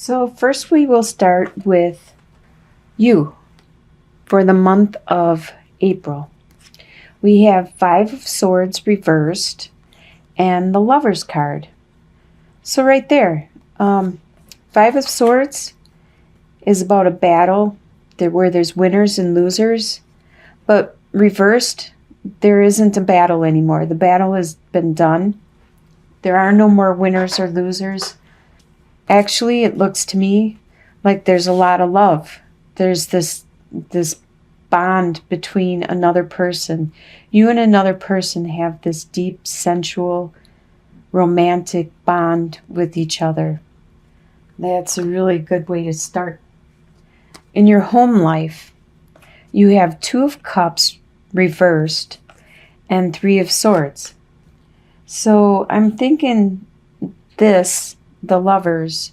So first we will start with you for the month of April. We have Five of Swords reversed and the Lover's card. So right there, Five of Swords is about a battle where there's winners and losers, but reversed, there isn't a battle anymore. The battle has been done. There are no more winners or losers. Actually, it looks to me like there's a lot of love. There's this bond between another person. You and another person have this deep, sensual, romantic bond with each other. That's a really good way to start. In your home life, you have Two of Cups reversed and Three of Swords. So I'm thinking the Lovers,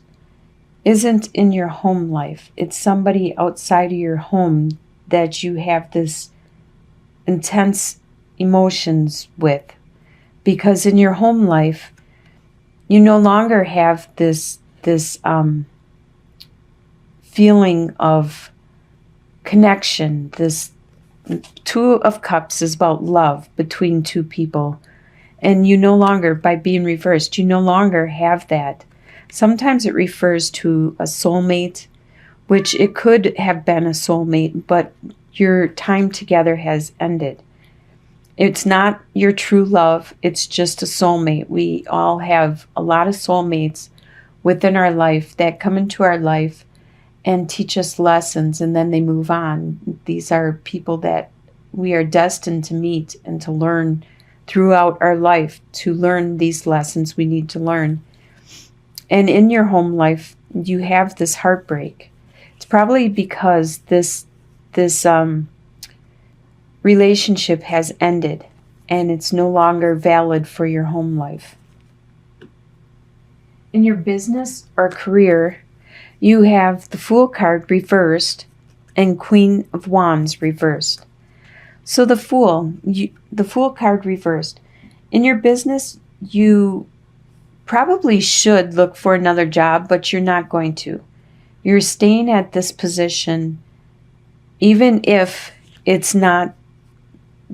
isn't in your home life. It's somebody outside of your home that you have this intense emotions with. Because in your home life, you no longer have this feeling of connection. This Two of Cups is about love between two people. And you no longer, by being reversed, you no longer have that. Sometimes it refers to a soulmate, which it could have been a soulmate, but your time together has ended. It's not your true love. It's just a soulmate. We all have a lot of soulmates within our life that come into our life and teach us lessons, and then they move on. These are people that we are destined to meet and to learn throughout our life, to learn these lessons we need to learn. And in your home life, you have this heartbreak. It's probably because this relationship has ended and it's no longer valid for your home life. In your business or career, you have the Fool card reversed and Queen of Wands reversed. So the Fool card reversed. In your business, you probably should look for another job, but you're not going to. You're staying at this position even if it's not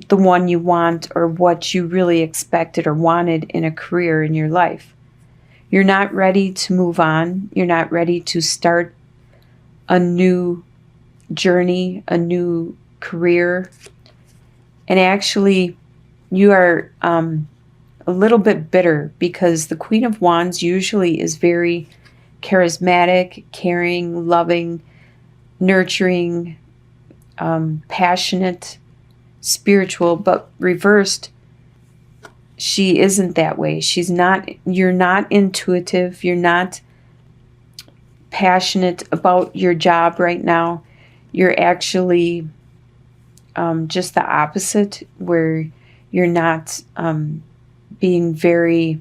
the one you want or what you really expected or wanted in a career in your life. You're not ready to move on. You're not ready to start a new journey, a new career. And actually, you are a little bit bitter because the Queen of Wands usually is very charismatic, caring, loving, nurturing, passionate, spiritual, but reversed, she isn't that way. You're not intuitive, you're not passionate about your job right now. You're actually just the opposite, where you're not being very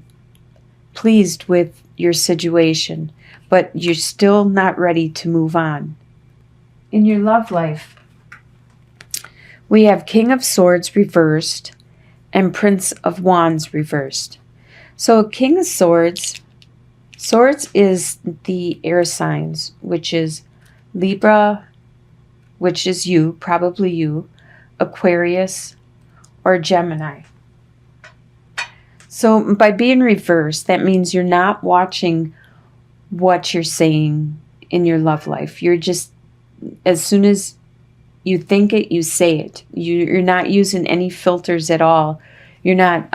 pleased with your situation, but you're still not ready to move on. In your love life, we have King of Swords reversed and Prince of Wands reversed. So King of Swords is the air signs, which is Libra, which is you, probably you, Aquarius, or Gemini. So by being reversed, that means you're not watching what you're saying in your love life. You're just, as soon as you think it, you say it. You're not using any filters at all. You're not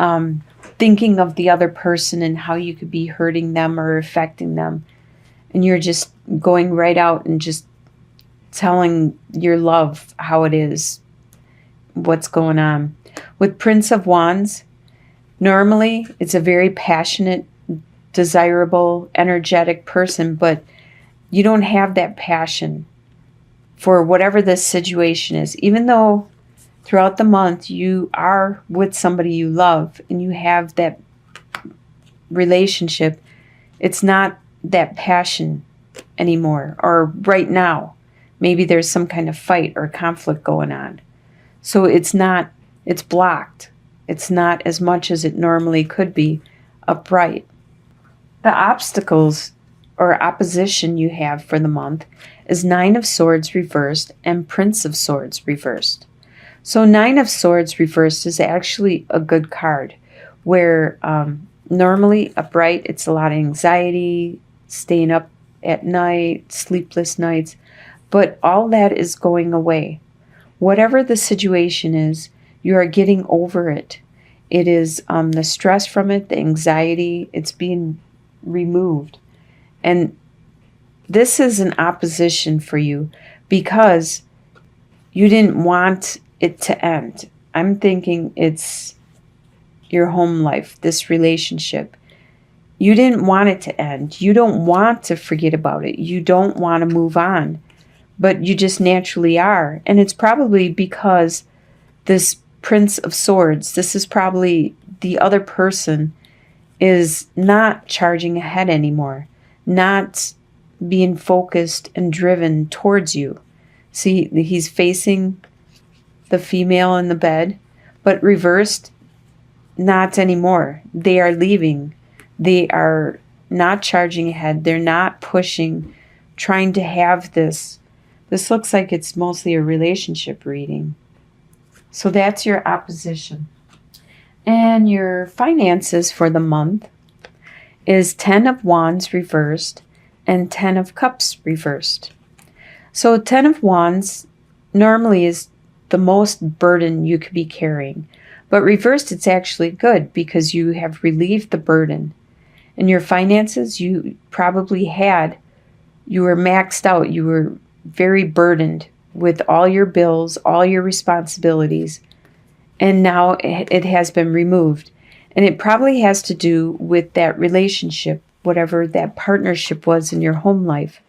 thinking of the other person and how you could be hurting them or affecting them. And you're just going right out and just telling your love how it is, what's going on. With Prince of Wands, normally it's a very passionate, desirable, energetic person, but you don't have that passion for whatever this situation is. Even though throughout the month you are with somebody you love and you have that relationship, it's not that passion anymore. Or right now, maybe there's some kind of fight or conflict going on. So it's blocked. It's not as much as it normally could be upright. The obstacles or opposition you have for the month is Nine of Swords reversed and Prince of Swords reversed. So Nine of Swords reversed is actually a good card where normally upright, it's a lot of anxiety, staying up at night, sleepless nights, but all that is going away. Whatever the situation is, you are getting over it. It is the stress from it, the anxiety, it's being removed. And this is an opposition for you because you didn't want it to end. I'm thinking it's your home life, this relationship. You didn't want it to end. You don't want to forget about it. You don't want to move on, but you just naturally are. And it's probably because this Prince of Swords, this is probably the other person is not charging ahead anymore, not being focused and driven towards you. See, he's facing the female in the bed, but reversed, not anymore. They are leaving. They are not charging ahead. They're not pushing, trying to have this. This looks like it's mostly a relationship reading. So that's your opposition. And your finances for the month is 10 of Wands reversed and 10 of Cups reversed. So 10 of Wands normally is the most burden you could be carrying. But reversed, it's actually good because you have relieved the burden. In your finances, you probably you were maxed out. You were very burdened with all your bills, all your responsibilities. And now it has been removed. And it probably has to do with that relationship, whatever that partnership was in your home life.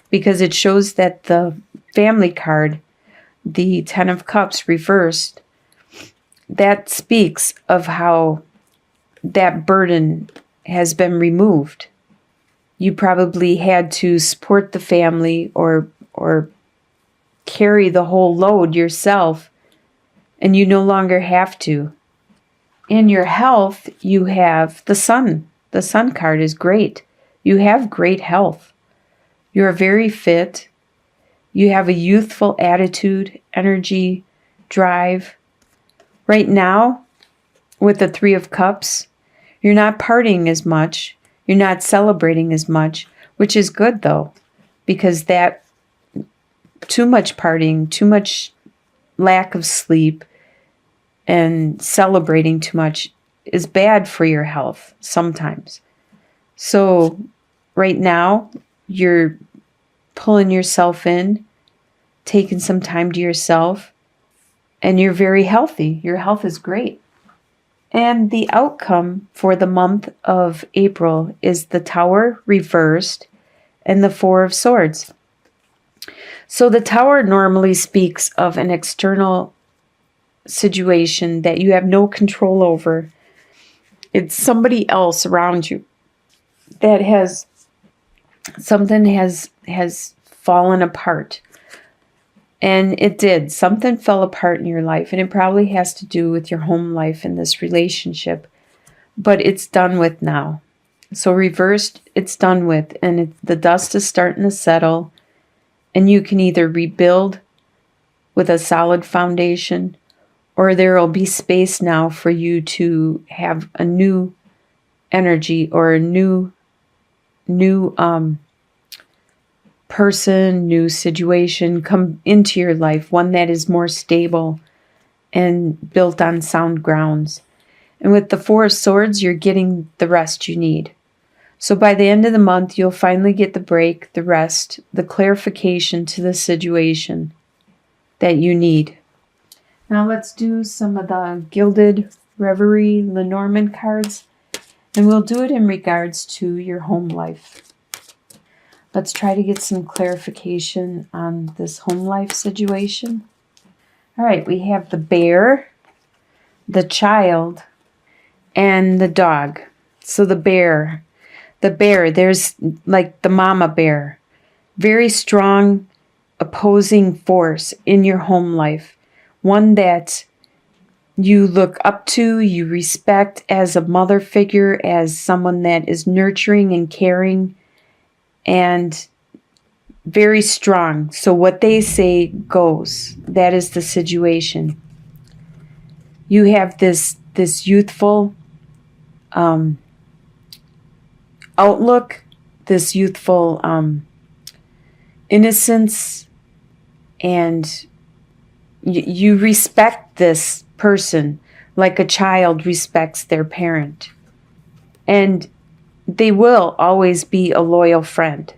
Because it shows that the family card, the 10 of Cups reversed, that speaks of how that burden has been removed. You probably had to support the family or carry the whole load yourself, and you no longer have to. In your health, you have the Sun. The Sun card is great. You have great health. You are very fit. You have a youthful attitude, energy, drive. Right now, with the Three of Cups, you're not partying as much. You're not celebrating as much, which is good though, because that too much partying, too much lack of sleep, and celebrating too much is bad for your health sometimes. So right now, you're pulling yourself in, taking some time to yourself, and you're very healthy. Your health is great. And the outcome for the month of April is the Tower reversed and the Four of Swords. So the Tower normally speaks of an external situation that you have no control over. It's somebody else around you that something has fallen apart. And it did. Something fell apart in your life, and it probably has to do with your home life and this relationship. But it's done with now. So reversed, it's done with, and the dust is starting to settle, and you can either rebuild with a solid foundation, or there will be space now for you to have a new energy or a new person, new situation come into your life, one that is more stable and built on sound grounds. And with the Four of Swords, you're getting the rest you need. So by the end of the month, you'll finally get the break, the rest, the clarification to the situation that you need. Now let's do some of the Gilded Reverie Lenormand cards, and we'll do it in regards to your home life. Let's try to get some clarification on this home life situation. All right, we have the bear, the child, and the dog. So the bear, there's like the mama bear, very strong opposing force in your home life, one that you look up to, you respect as a mother figure, as someone that is nurturing and caring. and very strong. So what they say goes. That is the situation. You have this youthful outlook, this youthful innocence, and you respect this person like a child respects their parent. And they will always be a loyal friend.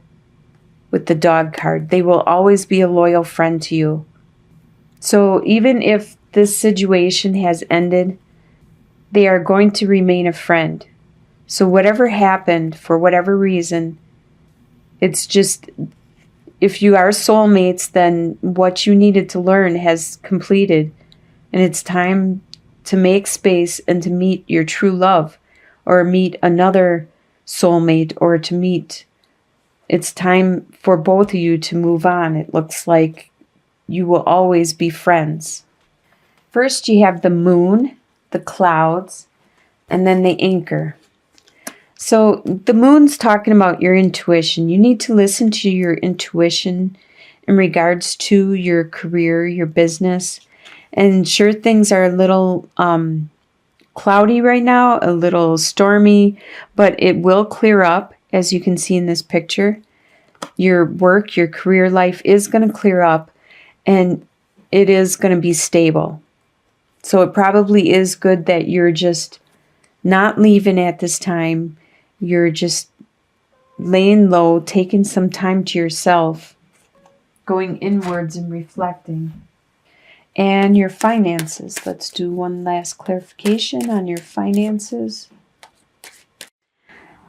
With the dog card, they will always be a loyal friend to you. So even if this situation has ended, they are going to remain a friend. So whatever happened, for whatever reason, it's just, if you are soulmates, then what you needed to learn has completed. And it's time to make space and to meet your true love, or meet another soulmate, or to meet. It's time for both of you to move on. It looks like you will always be friends. First, you have the moon, the clouds, and then the anchor. So the moon's talking about your intuition. You need to listen to your intuition in regards to your career, your business. And sure, things are a little cloudy right now, a little stormy, but it will clear up, as you can see in this picture. Your work, your career life is going to clear up, and it is going to be stable. So it probably is good that you're just not leaving at this time. You're just laying low, taking some time to yourself, going inwards and reflecting. And your finances. Let's do one last clarification on your finances.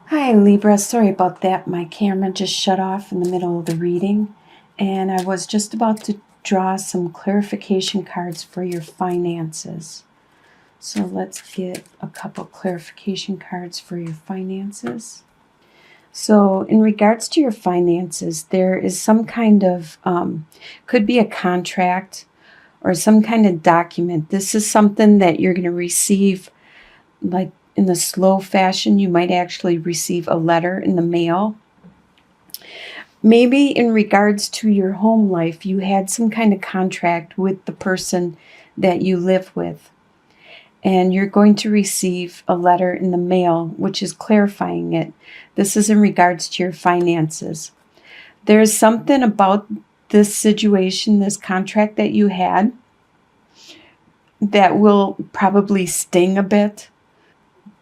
Hi, Libra. Sorry about that. My camera just shut off in the middle of the reading, and I was just about to draw some clarification cards for your finances. So let's get a couple clarification cards for your finances. So in regards to your finances, there is some kind of, could be a contract or some kind of document. This is something that you're going to receive, like in the slow fashion. You might actually receive a letter in the mail. Maybe in regards to your home life, you had some kind of contract with the person that you live with. And you're going to receive a letter in the mail, which is clarifying it. This is in regards to your finances. There's something about this situation, this contract that you had, that will probably sting a bit.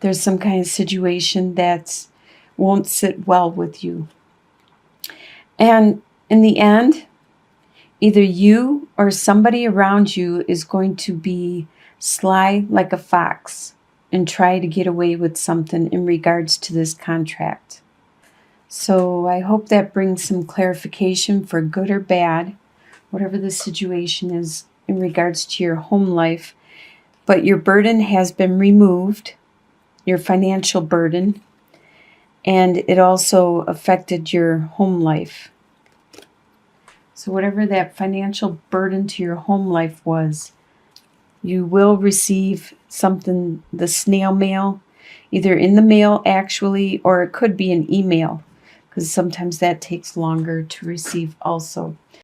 There's some kind of situation that won't sit well with you. And in the end, either you or somebody around you is going to be sly like a fox and try to get away with something in regards to this contract. So I hope that brings some clarification for good or bad, whatever the situation is in regards to your home life. But your burden has been removed, your financial burden, and it also affected your home life. So whatever that financial burden to your home life was, you will receive something, the snail mail, either in the mail actually, or it could be an email, because sometimes that takes longer to receive also.